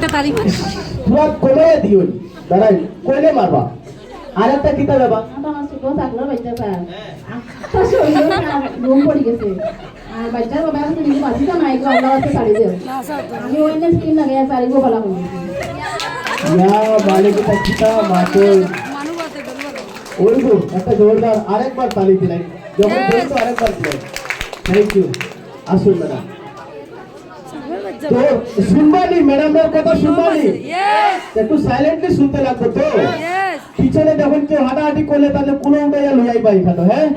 একটা তারিখ তোমার কোলে দিও দাঁড়াই কোলে মারবা আর একটা কিতা দেবা আমার ছোট থাকলো বাচ্চা স্যার তো শরীরে ঘুম পড়ে গেছে আর বাচ্চার বাবা আছে কিন্তু বাঁচিটা নাই গো আল্লাহ আছে পারি দেও আমি ওইনে স্কিন লাগে পারি গো বলা করি ইয়া মালিক তা কিতা মাতো ওই গো একটা জোরদার আরেকবার তালি দিলাই যখন বলতো আরেকবার দিলাই থ্যাংক ইউ আসুন ম্যাডাম তো শুনবানি ম্যাডামের কথা শুনবানি একটু সাইলেন্টলি শুনতে লাগবে তো পিছনে যখন কেউ হাঁটাহাঁটি করলে তাহলে কোনো উঠে লই যাইবা এখানে হ্যাঁ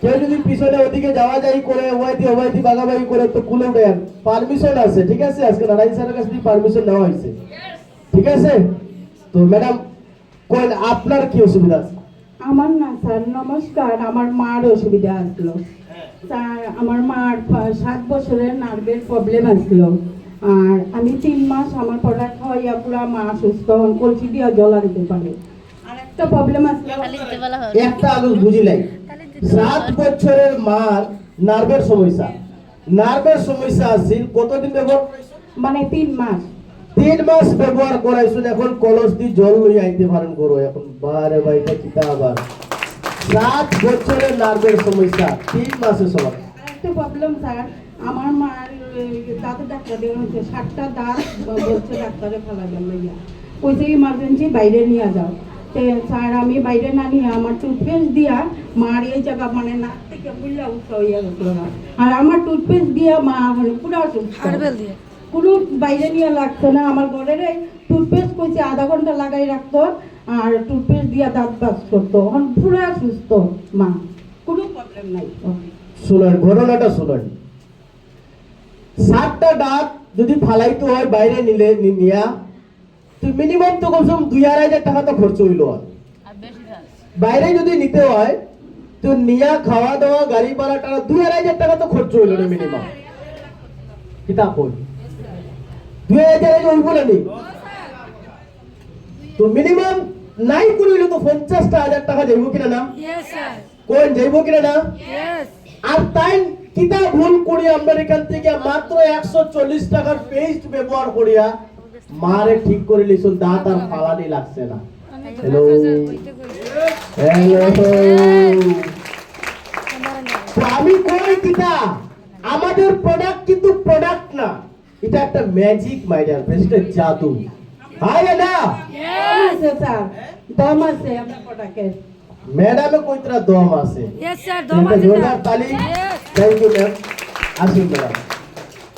কেউ যদি পিছনে ওদিকে যাওয়া যাই করে ওয়াইদি বাগাবাগি করে তো কুলে উঠে যান পারমিশন আছে ঠিক আছে আজকে নারায়ণ স্যারের কাছে পারমিশন নেওয়া হয়েছে ঠিক আছে তো ম্যাডাম কোন আপনার কি অসুবিধা আছে আমার না স্যার নমস্কার আমার মার অসুবিধা আসলো স্যার আমার মার 7 বছরের নার্ভের প্রবলেম আসলো আর আমি 3 মাস আমার পড়া খাওয়াইয়া পুরা মা সুস্থ কলসি দিয়া জলা দিতে পারে আর একটা প্রবলেম আসলো একটা আগে বুঝিলাই 7 বছরের মার নার্ভের সমস্যা আছিল কতদিন ব্যবহার মানে 3 মাস 3 মাস ব্যবহার করাইছুন এখন কলস দি জল লই আইতে পারেন করো এখন বারে ভাইটা কিতা আবার 7 বছরের নার্ভের সমস্যা 3 মাসে সব একটা প্রবলেম স্যার আমার মার দাঁত ডাক্তার দেখাচ্ছে 7টা দাঁত বলছে ডাক্তারে ফেলা গেল ইয়া কইছে ইমার্জেন্সি বাইরে নিয়ে যাও তে স্যার আমি বাইরে না নিয়ে আমার টুথপেস্ট দিয়া মার এই জায়গা মানে নাক থেকে বুল্লা উঠা হইয়া গেছিল না আর আমার টুথপেস্ট দিয়া মা মানে পুরো কোনো বাইরে নিয়ে লাগতো না আমার ঘরের টুথপেস্ট কইছে আধা ঘন্টা লাগাই রাখতো আর টুথপেস্ট দিয়া দাঁত ব্রাশ করতো এখন পুরো সুস্থ মা কোনো প্রবলেম নাই শুনুন ঘটনাটা শুনুন 7টা দাঁত যদি ফালাইতে হয় বাইরে নিয়া তো মিনিমাম তো কমসে কম 2,500 টাকা তো খরচ হইল বাইরে যদি নিতে হয় তো নিয়া খাওয়া দাওয়া গাড়ি ভাড়া টাকা 2,500 টাকা তো খরচ হইল না মিনিমাম কিতাব কই 2,000 হইব না নি তো মিনিমাম নাই করিল তো 50,000 টাকা যাইব কিনা না কোন যাইব কিনা না আর তাই কিতা ভুল করি আমরা এখান থেকে মাত্র 140 টাকার পেস্ট ব্যবহার করিয়া মারে ঠিক করে লিছুন দাঁত আর ফালানি লাগছে না হ্যালো তো আমি কই কিতা আমাদের প্রোডাক্ট কিন্তু প্রোডাক্ট না এটা একটা ম্যাজিক মাই ডিয়ার ফ্রেন্ডস এটা জাদু হাই না আছে স্যার দম আছে আপনার প্রোডাক্টে ম্যাডামে কইতরা দম আছে यस স্যার দম আছে জোরদার তালি থ্যাংক ইউ ম্যাম আসুন ম্যাডাম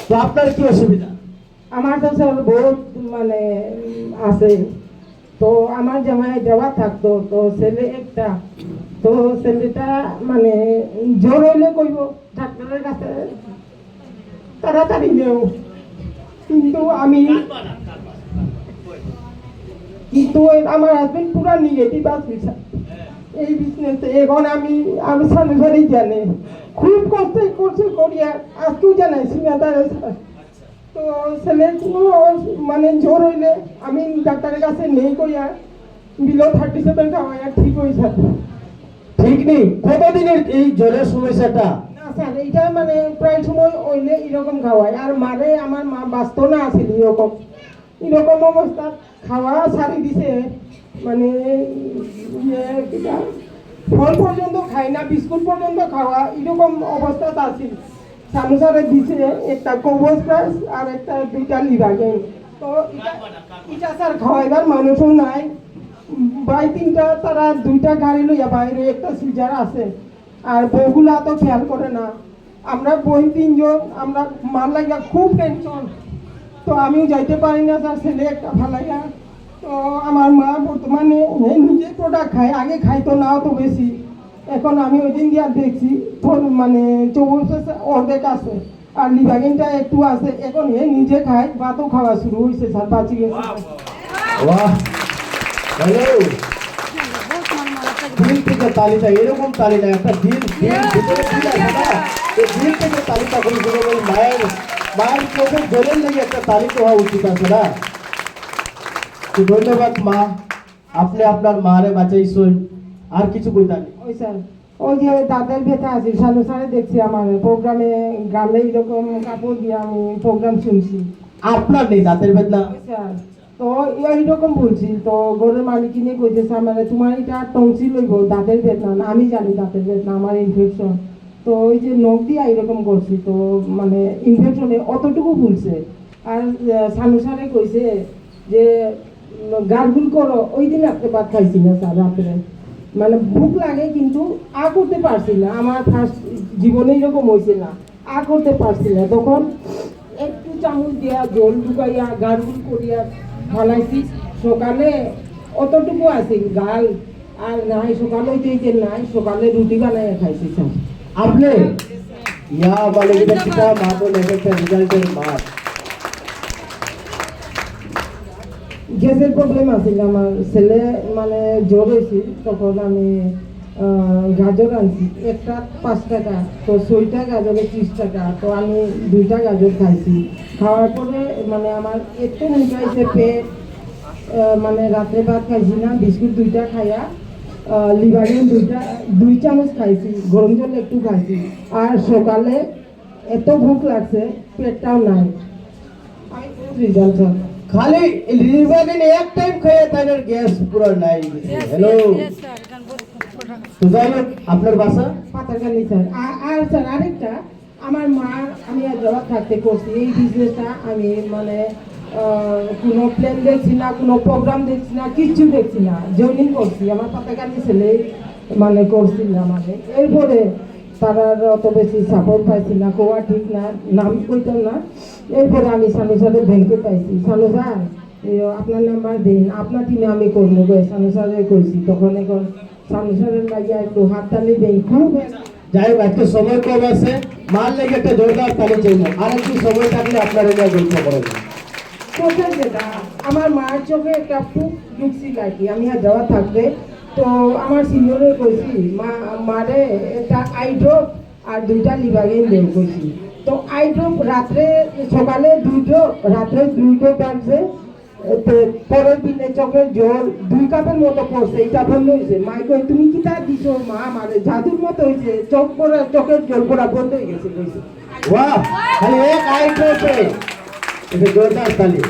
তো আপনার কি অসুবিধা আমার তো স্যার বহুত মানে আছে তো আমার জামাই যাওয়া থাকতো তো ছেলে একটা তো ছেলেটা মানে জ্বর হইলে কইব ডাক্তারের কাছে তাড়াতাড়ি নেও কিন্তু আমার হাজবেন্ড পুরা নেগেটিভ আছে এই বিজনেসে এখন আমি সামনে জানি খুব কষ্ট করিয়া আজকেও জানাইছি না তারা তো ছেলে মানে জ্বর হইলে আমি ডাক্তারের কাছে নেই করিয়া বিলো 37 খাওয়াইয়া ঠিক হয়েছে ঠিক নেই কতদিনের এই জ্বরের সমস্যাটা না স্যার এইটা মানে প্রায় সময় হইলে এরকম খাওয়াই আর মারে আমার মা বাঁচত না আছিল এরকম অবস্থা খাওয়া ছাড়ি দিছে মানে ফল পর্যন্ত খাই না বিস্কুট পর্যন্ত খাওয়া এরকম অবস্থাত আছিল সানুসারে দিছে একটা কবজ প্লাস আর একটা 2টা লিভাগেন তো এটা স্যার খাওয়াইবার মানুষও নাই বাই 3টা তারা 2টা গাড়ি লইয়া বাইরে একটা সিজার আছে আর বউগুলা তো খেয়াল করে না আমরা বই 3জন আমরা মার লাগা খুব টেনশন তো আমিও যাইতে পারি না স্যার ছেলে একটা ফালাইয়া তো আমার মা বর্তমানে নিজে প্রোডাক্ট খায় আগে খাইতো না তো বেশি এখন আমি ওই দিন দিয়া দেখছি মানে 24 অর্ধেক আছে আর লিভাগিনটা একটু আছে এখন নিজে খায় ভাতও খাওয়া শুরু হয়েছে স্যার বাঁচি গেছে বাহ হ্যালো দিল থেকে তালিটা এরকম তালি না একটা দিল ভিতরে দিল আছে না এই দিল থেকে তালিটা করে বলি মায়ের চোখের জলের লেগে একটা তালিকা হওয়া উচিত আছে না তো ধন্যবাদ মা আপনি আপনার মারে বাঁচাইছেন আর কিছু কইতানি ওই স্যার ওই যে দাদার ভেতা আছে সালু স্যারে দেখছি আমার প্রোগ্রামে গালে এরকম কাপড় দিয়ে আমি প্রোগ্রাম শুনছি আপনার নেই দাঁতের বেদনা? স্যার তো এইরকম বলছি তো ঘরের মালিক নিয়ে কইতেছে মানে তোমার এটা টনসিল হইব দাঁতের বেদনা না, আমি জানি দাঁতের বেদনা আমার ইনফেকশন, তো ওই যে নখ দিয়ে এরকম করছি তো মানে ইনফেকশনে অতটুকু ভুলছে। আর সানু স্যারে কইছে যে গার্গুল করো, ওই দিন রাত্রে ভাত খাইছি না স্যার, রাত্রে মানে ভুক লাগে কিন্তু করতে পারছি না, আমার ফার্স্ট জীবনে এরকম হয়েছে না, করতে পারছি না, তখন একটু চামচ দিয়া জল ঢুকাইয়া গার্গুল করিয়া ফালাইছি। সকালে অতটুকু আছে গাল আর নাই, সকালে হইতে নাই, সকালে রুটি বানাইয়া খাইছি স্যার। আপনি ইয়া বালিকা পিতা মাতন একটা রেজাল্টের মাঠ। গ্যাসের প্রবলেম আছিল আমার, ছেলে মানে জ্বর হয়েছে, তখন আমি গাজর আনছি, একটা 5 টাকা, তো 6টা গাজরে 30 টাকা, তো আমি 2টা গাজর খাইছি। খাওয়ার পরে মানে আমার এত মুখাইছে পেট, মানে রাত্রে ভাত খাইছি না, বিস্কুট 2টা খাইয়া লিভারিন 2 চামচ খাইছি, গরম জল একটু খাইছি, আর সকালে এত ভুক লাগছে পেটটাও নাই। রেজাল্ট স্যার খালি লিভারিন এক টাইম খেয়ে তাদের গ্যাস পুরো নাই। হ্যালো, তো যাই হোক আপনার বাসা পাতারকান্দি স্যার। আর স্যার আরেকটা, আমার মা, আমি হায়দ্রাবাদ থাকতে করছি এই বিজনেসটা, আমি মানে কোনো প্ল্যান দেখছি না, কোনো প্রোগ্রাম দেখছি না, কিচ্ছু দেখছি না, জয়েনিং করছি, আমার পাতারকান্দি ছেলে মানে করছি না, মানে এরপরে তারা অত বেশি সাপোর্ট পাইছি না, কোয়া ঠিক না, নাম কইতাম না। এরপরে আমি সানু স্যারের ব্যাংকে পাইছি, সানু স্যার আপনার নাম্বার দিন, আপনার টিমে আমি করবো গে, সানু স্যারের কইছি, তখন এখন সানু স্যারের লাগিয়ে একটু হাততালি দেই খুব। যাই হোক আজকে সময় কম আছে, মার লেগে একটা জোরদার তালি চাইবো, আর একটু সময় থাকলে আপনারা নিয়ে গল্প করেন। কোথায় যেটা আমার মার চোখে একটা ফুক ঢুকছিল আর কি, আমি হায়দ্রাবাদ থাকতে, তো আমার সিনিয়রে কইছি মারে একটা আই ড্রপ আর 2টা লিভারিন দেন কইছি, তো আই ড্রপ রাত্রে সকালে 2 ড্রপ, রাত্রে 2 ড্রপ লাগছে, তো পরের দিনে চোখের জল 2 কাপের মতো পড়ছে, এটা বন্ধ হয়েছে। মাই কই তুমি কি তা দিছো? মা মানে জাদুর মতো হয়েছে, চোখের জল পড়া বন্ধ হয়ে গেছে কইছে। वाह, खाली एक आइटम पे इसे जोरदार ताली।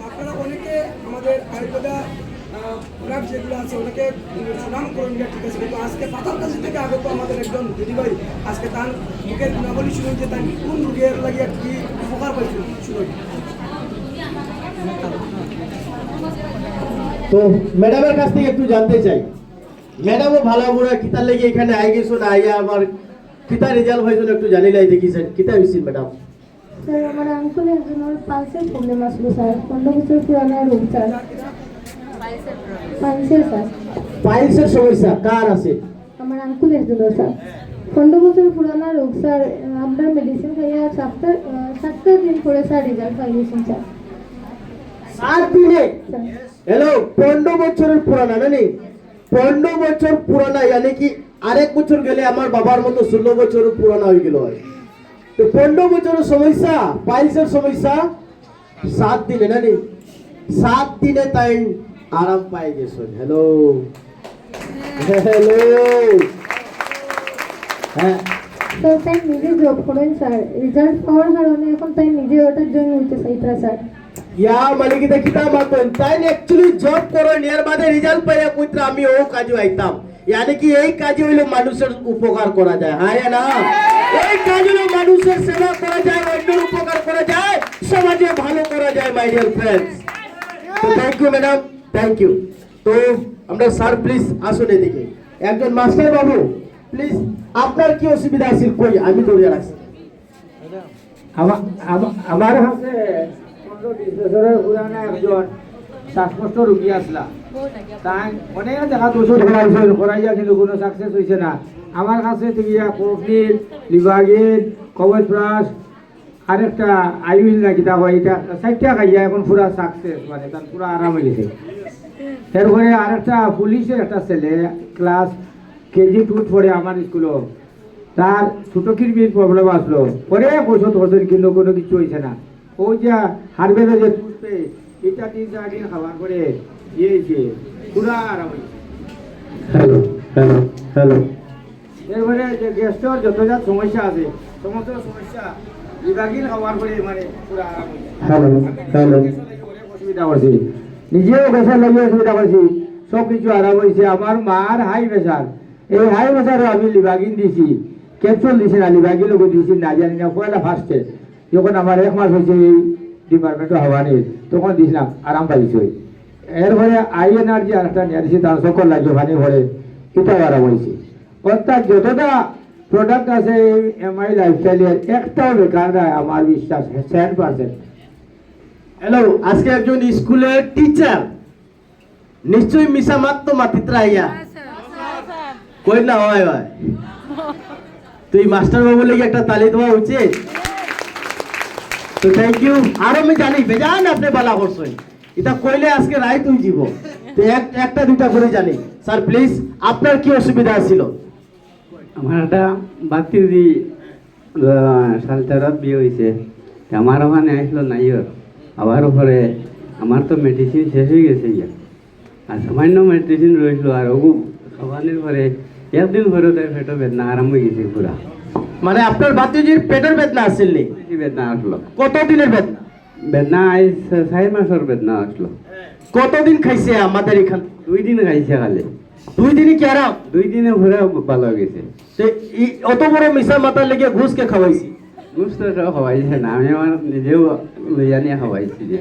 আপনারা অনেকে আমাদের আয়ুর্বেদা প্রোডাক্ট যেগুলো আছে অনেকে সুনাম করেন, ঠিক আছে, কিন্তু আজকে পাতার কাছে থেকে আগত আমাদের একজন দিদিভাই আজকে তার মুখের গুণাবলী শুনুন যে তার কোন রোগের লাগিয়ে কি উপকার পাইছিল শুনুন। তো ম্যাডামের কাছ থেকে একটু জানতে চাই, ম্যাডামও ভালো বুড়া কিতার লেগে এখানে আই গেছো না, আইয়া আমার কিতা রেজাল্ট হয়েছিল একটু জানিলাই দেখিছেন, কিতা হয়েছিল ম্যাডাম? স্যার আমার আঙ্কুল একজনের পালসের প্রবলেম আসলো স্যার, 15 বছর পুরানো রোগ স্যার, পালসের স্যার। পাইলসের সমস্যা কার আছে? আমার আঙ্কুল একজনের স্যার, 15 বছর পুরানো রোগ স্যার, আমরা মেডিসিন খাইয়া 7 দিন পরে স্যার রেজাল্ট পাই গেছেন স্যার। 7 দিনে? স্যার হ্যালো, 15 বছরের পুরানা নানি, 15 বছর পুরানা, यानी কি আরেক বছর গেলে আমার বাবার মতো 16 বছর পুরানা হয়ে গেল হয়। তো 15 বছরের সমস্যা, পাইলসের সমস্যা 7 দিনে নানি, 7 দিনে তাই আরাম পাই গেছেন। হ্যালো হ্যালো, হ্যাঁ স্যার তাই নিজে জব করেন স্যার, রেজাল্ট পাওয়ার কারণে এখন তাই নিজে ওটার জন্য হইতে চাইতা স্যার। ইয়া মালিকিতা কিতা মাতন তাই অ্যাকচুয়ালি জব করো নিয়ার বাদে রেজাল্ট পাইয়া কইত্রা আমি ও কাজে আইতাম, यानी কি এই কাজে হইলো মানুষের উপকার করা যায়। হ্যাঁ না, এই কাজ হলো মানুষের সেবা করা যায়, অন্যের উপকার করা যায়, সমাজে ভালো করা যায়। মাই ডিয়ার ফ্রেন্ডস, তো thank you madam, thank you. তো আমরা স্যার প্লিজ আসুন এদিকে, একজন মাস্টার বাবু প্লিজ, আপনার কি অসুবিধা আছে কই, আমি ধরে রাখছি। আমার কাছে 15-20 বছরের পুরানা একজন শ্বাসকষ্ট রুগী আসলা, তাই অনেক দেখা বছর করাইয়া কিন্তু কোনো সাকসেস হয়েছে না। আমার কাছে তুমি কোকনিল, লিভাগিন, কবজ প্লাস আরেকটা আইউইল না কিতা হয়, এটা 4টা খাইয়া এখন পুরা সাকসেস, মানে তার পুরা আরাম হয়ে গেছে। এরপরে আরেকটা পুলিশের একটা ছেলে ক্লাস কেজি 2 পড়ে আমার স্কুলও, তার ছোটো কিরমির প্রবলেম আসলো, পরে ওষুধ ওষুধ কিন্তু কোনো কিছু হয়েছে না। ওই যে হারবেলের যে টুথপে এটা 3-4 দিন খাওয়ার পরে দিয়েছে পুরা আরাম হয়েছে। হ্যালো হ্যালো হ্যালো, এরপরে যে গ্যাস্ট্রোর যত যা সমস্যা আছে সমস্ত সমস্যা লিভাগিন খাওয়ার পরে মানে পুরা আরাম হয়ে যায়। হ্যালো হ্যালো অনেক অসুবিধা করছি, নিজেও গ্যাসের লাগে অসুবিধা করছি, সব কিছু আরাম হয়েছে। আমার মার হাই প্রেশার, এই হাই প্রেশারও আমি লিভাগিন দিছি, ক্যাপসুল দিছি না, লিভাগিন লোক দিছি না, জানি না পয়লা ফার্স্টে যখন আমার 1 মাস হয়েছে এই ডিপার্টমেন্টে হওয়া নেই, তখন দিছিলাম, আরাম পাইছি। এরপরে আইএনআরজি আর একটা নিয়ে দিছি, তার সকল লাগে ওখানে ভরে, এটাও আরাম হয়েছে। অর্থাৎ যতটা প্রোডাক্ট আছে এই এমআই লাইফস্টাইলের, একটাও বেকার নাই আমার বিশ্বাস 100%। হ্যালো, আজকে একজন স্কুলের টিচার নিশ্চয়ই মিশা মাত্র মাতিত্রা আইয়া কই না হয় ভাই, তুই মাস্টার বাবু লেগে একটা তালি দেওয়া উচিত। তো থ্যাংক ইউ। আর আমি জানি বেজান আপনি বালা করছেন, এটা কইলে আজকে রায় তুই জীব। তো একটা দুইটা করে জানি। স্যার প্লিজ, আপনার কি অসুবিধা ছিল? আমার একটা বাতির দি সালতারাত বিয়ে হয়েছে, আমার ওখানে আসলো নাইয়র, আবার পরে আমার তো মেডিসিন শেষ হয়ে গেছে ইয়া, আর সামান্য মেডিসিন রয়েছিল, আর ওগু খাওয়ানোর পরে একদিন পরে তার পেটে বেদনা আরাম হয়ে গেছে পুরা। মানে আপনার বাতিজির পেটের বেদনা আসেননি? বেশি বেদনা আসলো, কতদিনের বেদনা? বেদনা আজ 4 মাসের বেদনা আসলো। কতদিন খাইছে আমাদের এখান? 2 দিন খাইছে খালি, 2 দিনই কি আরাম? 2 দিনে পুরা ভালো হয়ে গেছে। তো অত বড় মিশা মাথার লেগে ঘুষকে খাওয়াইছি? বুঝতে খাওয়াইছে না, আমি আমার নিজেও লইয়া নিয়ে খাওয়াইছি যে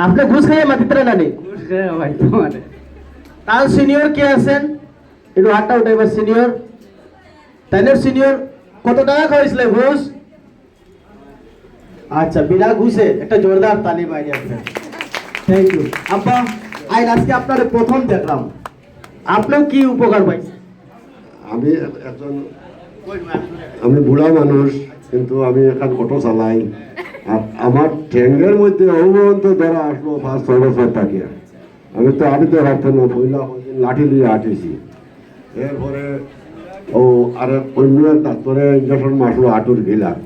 আপনি ঘুষ খাইয়ে মাতিত্রা না নেই? ঘুষ খেয়ে খাওয়াইতো মানে। তার সিনিয়র কে আছেন? একটু হাতটা উঠাইবার। সিনিয়র, তাইনের সিনিয়র কত টাকা খাওয়াইছিল ঘুষ? আচ্ছা, বিনা ঘুষে একটা জোরদার তালি বাইরে আছে। Thank you. আব্বা, আজ আজকে আপনার প্রথম দেখলাম, আপনিও কি উপকার পাইছেন? আমি একজন আমি বুড়া মানুষ, কিন্তু আমি এখন অটো চালাই। আর আমার ঠ্যাঙ্গের মধ্যে অবন্ত ধরা আসলো 5-6 বছর থাকে। আমি তো আটিতে পারতাম না, পয়লা লাঠি নিয়ে আটিছি। এরপরে ও আর অন্য ডাক্তারে ইঞ্জেকশন মারলো আটুর গিলার।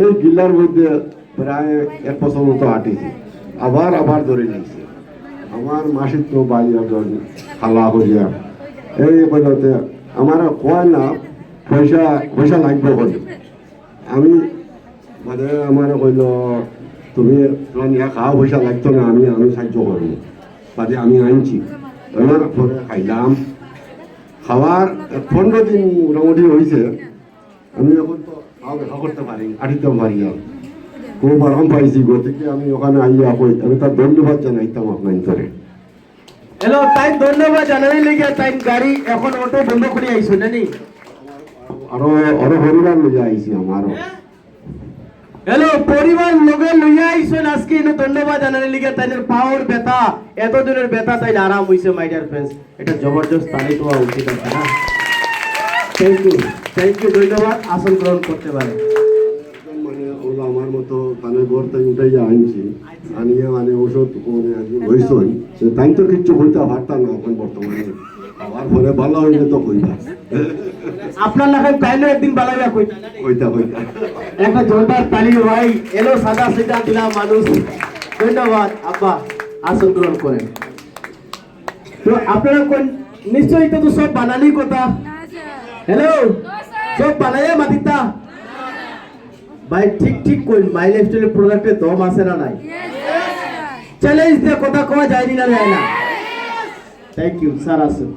এই গিলার মধ্যে প্রায় 1 বছর মতো আটিছি, আবার ধরে নিয়েছি। আমার মাসির তো বাড়ি খালা করিয়া এই বলতে আমার কয় না পয়সা লাগবে বলে। আমি মানে আমার কইল তুমি খাওয়া পয়সা লাগতো না, আমি সাহায্য করবো, বাদে আমি আনছি। আমার পরে খাইলাম, খাওয়ার 15 দিন মোটামুটি হয়েছে। আমি এখন তো দেখা করতে পারি, আটিতে পারি, আর খুব আরাম পাইছি। গতিকে আমি ওখানে আইয়া কই আমি তার ধন্যবাদ জানাইতাম আপনার ধরে। হ্যালো, তাই ধন্যবাদ জানাই লেগে তাই গাড়ি এখন অটো বন্ধ করে আইছো নানি? আরো পরিবার লইয়া আইছি আমারও। হ্যালো, পরিবার লোকে লইয়া আইছেন আজকে এনে ধন্যবাদ জানাই লেগে তাইনের পাওয়ার ব্যথা, এতদিনের ব্যথা তাই আরাম হইছে। মাই ডিয়ার ফ্রেন্ডস, এটা জবরদস্ত তালি দেওয়া উচিত আছে না? থ্যাংক ইউ, ধন্যবাদ। আসন গ্রহণ করতে পারে। মানে ওগুলো আমার মতো কানে গড়তে উঠাইয়া আনছি, আনিয়ে মানে ওষুধ হয়েছেন তাই তো কিচ্ছু হইতে পারতাম না। এখন বর্তমানে আবার পরে ভালো হইলে তো কইতা আপনার লেখায় তাইলে একদিন বালাইয়া কইতা একটা জোরদার তালি ভাই। এলো সাদা সেটা দিলাম মানুষ। ধন্যবাদ আব্বা, আসন গ্রহণ করেন। তো আপনারা নিশ্চয়ই তো সব বানানি কথা। হ্যালো, সব বানাইয়া মাতিতা ভাই? ঠিক কইন, মাই লাইফস্টাইলের প্রোডাক্টের দম আছে না নাই? চ্যালেঞ্জ দিয়ে কথা কওয়া যায়নি না যায় না? Thank you sir. আসুন।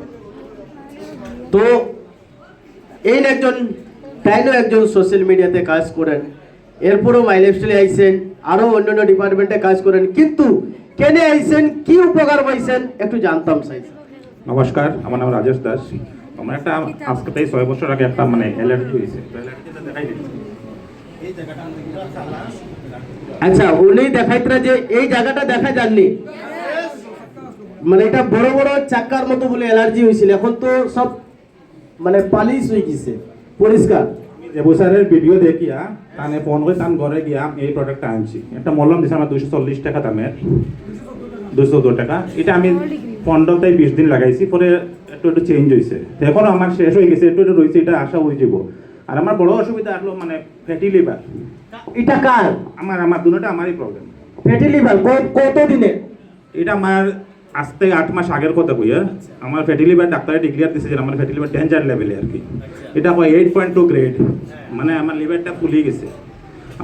তো এই একজন তাইনও একজন সোশ্যাল মিডিয়াতে কাজ করেন, এরপরও মাই লাইফস্টাইলে আইছেন, আরো অন্যান্য ডিপার্টমেন্টে কাজ করেন, কিন্তু কেনে আইছেন, কি উপকার পাইছেন একটু জানতাম চাইছি। নমস্কার, আমার নাম রাজেশ দাস। আমার একটা আজকে প্রায় 6 বছর আগে একটা মানে অ্যালার্জি হয়েছে। আচ্ছা, উনি দেখাইতরা যে এই জায়গাটা দেখা যাননি, মানে এটা বড় বড় চাক্কার মতো বলে অ্যালার্জি হয়েছিল, এখন তো সব মানে পালিশ হয়ে গেছে, পরিষ্কার। এবছরের ভিডিও দেখিয়া তানে ফোন করে তান ঘরে গিয়া এই প্রোডাক্টটা আনছি। একটা মলম দিছে আমার 240 টাকা দামের, 202 টাকা। এটা আমি 15 থেকে 20 দিন লাগাইছি, পরে একটু চেঞ্জ হয়েছে। এখন আমার শেষ হয়ে গেছে, একটু রয়েছে, এটা আশা হয়ে যাব। আর আমার বড় অসুবিধা আসলো মানে ফ্যাটি লিভার। এটা কার? আমার দুটোটা আমারই প্রবলেম। ফ্যাটি লিভার কত দিনে? এটা আমার আজ থেকে 8 মাস আগের কথা কইয়া। আমার ফ্যাটি লিভার ডাক্তারে ডিক্লেয়ার দিছে যে আমার ফ্যাটি লিভার ডেঞ্জার লেভেলে আর কি। এটা হয় 8.2 গ্রেড, মানে আমার লিভারটা ফুলে গেছে।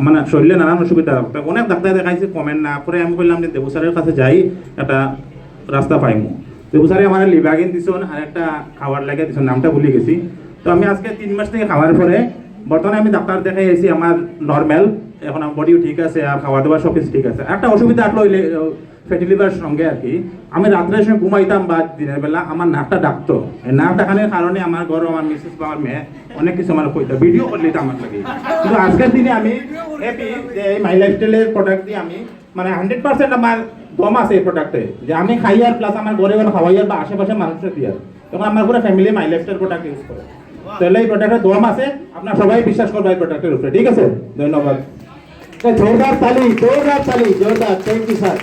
মানে শরীরে নানান অসুবিধা তো অনেক ডাক্তার দেখাইছে কমেন না পরে আমি বললাম যে দেবু স্যারের কাছে যাই একটা রাস্তা পাইমু দেবু স্যারে আমার লিভাগিন দিছেন আর একটা খাবার লাগে দিছেন নামটা ভুলে গেছি তো আমি আজকে 3 মাস থেকে খাওয়ার পরে বর্তমানে আমি ডাক্তার দেখাই এসেছি আমার নর্মাল এখন আমার বডিও ঠিক আছে আর খাওয়া দাওয়া সব কিছু ঠিক আছে একটা অসুবিধা আসলো ফ্যাটি লিভার সঙ্গে আর কি আমি রাত্রের সময় ঘুমাইতাম বা দিনের বেলা আমার নাকটা ডাকতো এই নাক ডাকানোর কারণে আমার ঘর আমার মিসেস বা আমার মেয়ে অনেক কিছু আমার কইতো ভিডিও করলে তো আমার লাগে কিন্তু আজকের দিনে আমি হ্যাপি যে এই মাই লাইফস্টাইলের প্রোডাক্ট দিয়ে আমি মানে 100% আমার দম আছে এই প্রোডাক্টে যে আমি খাই আর প্লাস আমার ঘরে খাওয়াই আর বা আশেপাশে মানুষের দিয়ে তখন আমার পুরো family my lifestyle product use করে তাহলে এই প্রোডাক্টের দম আছে আপনারা সবাই বিশ্বাস করবেন এই প্রোডাক্টের উপরে ঠিক আছে ধন্যবাদ জোরদার তালি জোরদার থ্যাংক ইউ স্যার